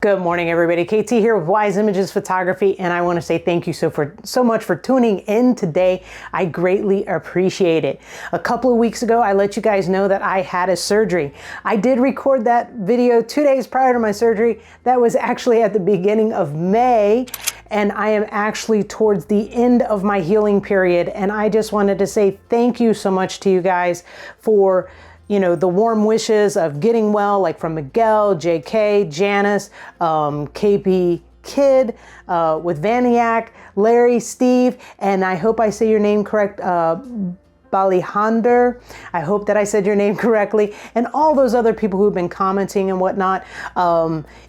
Good morning, everybody. KT here with Wise Images Photography, and I want to say thank you so much for tuning in today. I greatly appreciate it. A couple of weeks ago, I let you guys know that I had a surgery. I did record that video 2 days prior to my surgery. That was actually at the beginning of May, and I am actually towards the end of my healing period. And I just wanted to say thank you so much to you guys for the warm wishes of getting well, like from Miguel, JK, Janice, KP Kid, with Vaniac, Larry, Steve, and I hope I say your name correct, Balihander. I hope that I said your name correctly, and all those other people who've been commenting and whatnot.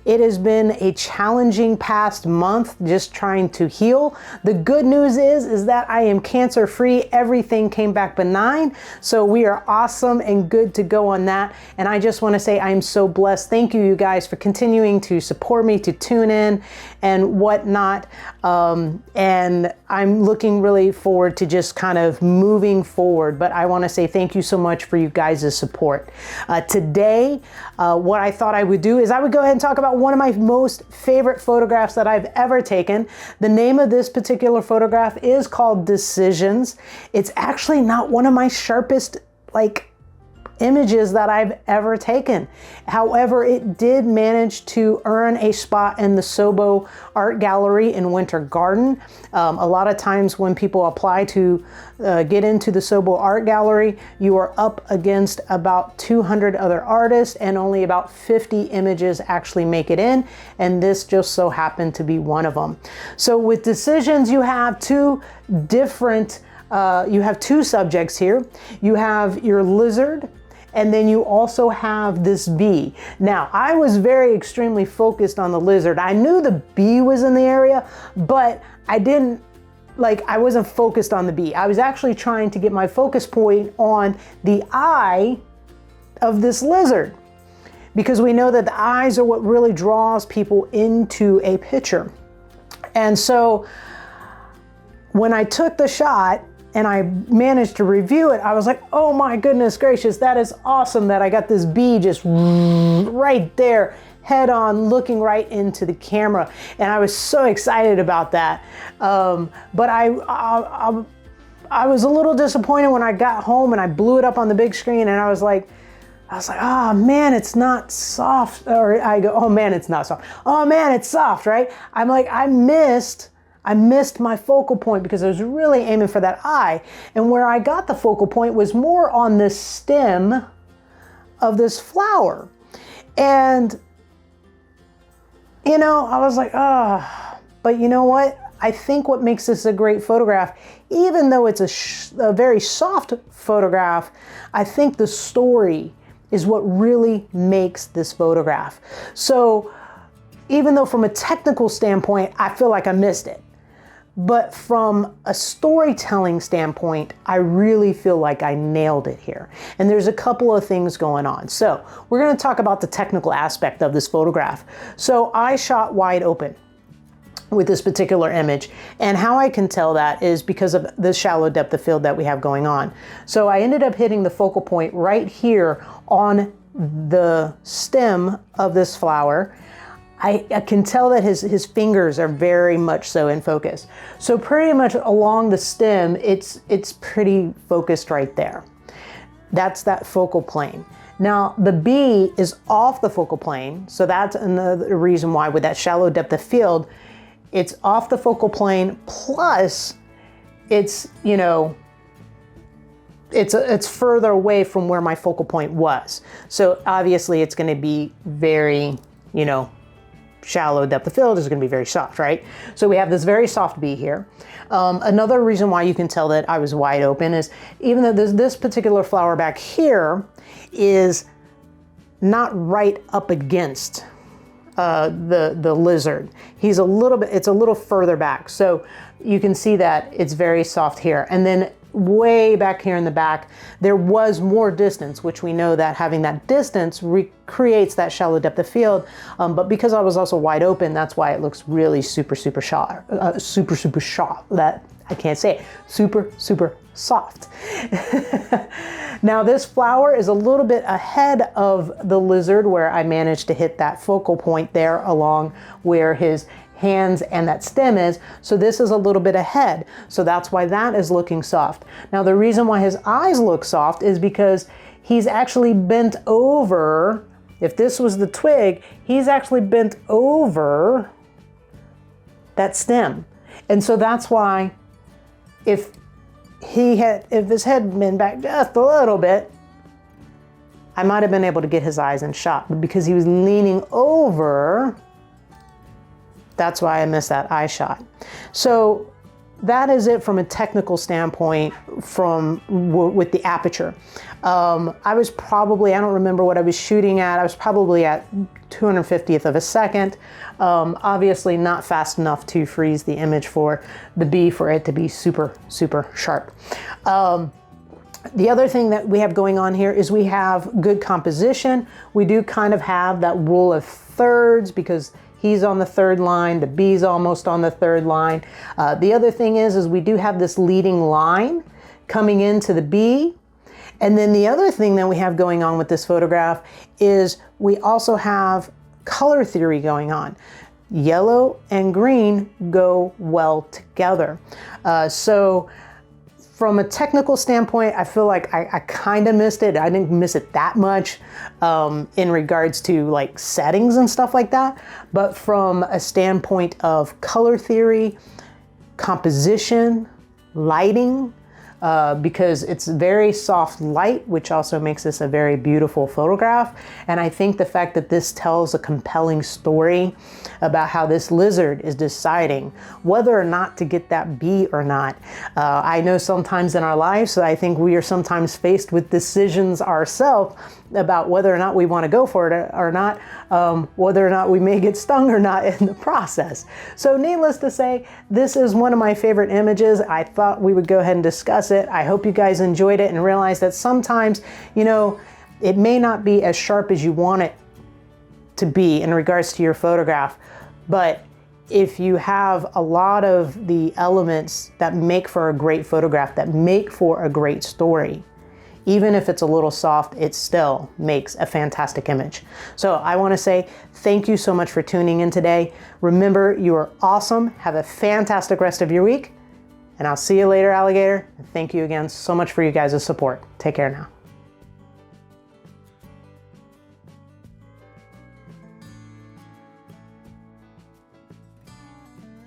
It has been a challenging past month just trying to heal. The good news is that I am cancer free. Everything came back benign. So we are awesome and good to go on that. And I just want to say I'm so blessed. Thank you, you guys, for continuing to support me, to tune in and whatnot. And I'm looking really forward to just kind of moving forward. But I want to say thank you so much for you guys' support. Today, what I thought I would do is I would go ahead and talk about one of my most favorite photographs that I've ever taken. The name of this particular photograph is called Decisions. It's actually not one of my sharpest, images that I've ever taken. However, it did manage to earn a spot in the Sobo Art Gallery in Winter Garden. A lot of times when people apply to get into the Sobo Art Gallery, you are up against about 200 other artists and only about 50 images actually make it in. And this just so happened to be one of them. So with Decisions, you have two subjects here. You have your lizard, and then you also have this bee. Now, I was extremely focused on the lizard. I knew the bee was in the area, but I wasn't focused on the bee. I was actually trying to get my focus point on the eye of this lizard, because we know that the eyes are what really draws people into a picture. And so when I took the shot, and I managed to review it, I was like, oh my goodness gracious, that is awesome that I got this bee just right there, head on, looking right into the camera. And I was so excited about that. But I was a little disappointed when I got home and I blew it up on the big screen, and I was like, oh man, it's not soft. Or I go, oh man, it's not soft. Oh man, it's soft, right? I'm like, I missed my focal point because I was really aiming for that eye. And where I got the focal point was more on the stem of this flower. And, I was like, but you know what? I think what makes this a great photograph, even though it's a very soft photograph, I think the story is what really makes this photograph. So even though from a technical standpoint, I feel like I missed it, but from a storytelling standpoint, I really feel like I nailed it here. And there's a couple of things going on. So we're going to talk about the technical aspect of this photograph. So I shot wide open with this particular image. And how I can tell that is because of the shallow depth of field that we have going on. So I ended up hitting the focal point right here on the stem of this flower. I can tell that his fingers are very much so in focus. So pretty much along the stem, it's pretty focused right there. That's that focal plane. Now the bee is off the focal plane. So that's another reason why with that shallow depth of field, it's off the focal plane, plus it's further away from where my focal point was. So obviously it's going to be very, shallow depth of field is going to be very soft, right? So we have this very soft bee here. Another reason why you can tell that I was wide open is even though this particular flower back here is not right up against the lizard. It's a little further back. So you can see that it's very soft here. And then way back here in the back, there was more distance, which we know that having that distance recreates that shallow depth of field. But because I was also wide open, that's why it looks really super sharp. That I can't say it. Super soft. Now this flower is a little bit ahead of the lizard, where I managed to hit that focal point there along where his hands and that stem is. So this is a little bit ahead. So that's why that is looking soft. Now the reason why his eyes look soft is because he's actually bent over. If this was the twig, he's actually bent over that stem. And so that's why if his head had been back just a little bit, I might have been able to get his eyes in shot. But because he was leaning over, that's why I missed that eye shot. So that is it from a technical standpoint with the aperture. I was probably, I don't remember what I was shooting at. I was probably at 250th of a second. Obviously not fast enough to freeze the image for the bee for it to be super, super sharp. The other thing that we have going on here is we have good composition. We do kind of have that rule of thirds because he's on the third line, the bee's almost on the third line. The other thing is we do have this leading line coming into the bee. And then the other thing that we have going on with this photograph is we also have color theory going on. Yellow and green go well together. So from a technical standpoint, I feel like I kind of missed it. I didn't miss it that much in regards to like settings and stuff like that. But from a standpoint of color theory, composition, lighting, because it's very soft light, which also makes this a very beautiful photograph. And I think the fact that this tells a compelling story about how this lizard is deciding whether or not to get that bee or not. I know sometimes in our lives, I think we are sometimes faced with decisions ourselves about whether or not we want to go for it or not, whether or not we may get stung or not in the process. So needless to say, this is one of my favorite images. I thought we would go ahead and discuss it. I hope you guys enjoyed it and realized that sometimes, you know, it may not be as sharp as you want it to be in regards to your photograph, but if you have a lot of the elements that make for a great photograph, that make for a great story, even if it's a little soft, it still makes a fantastic image. So I want to say thank you so much for tuning in today. Remember, you are awesome. Have a fantastic rest of your week, and I'll see you later, alligator. Thank you again so much for you guys' support. Take care now.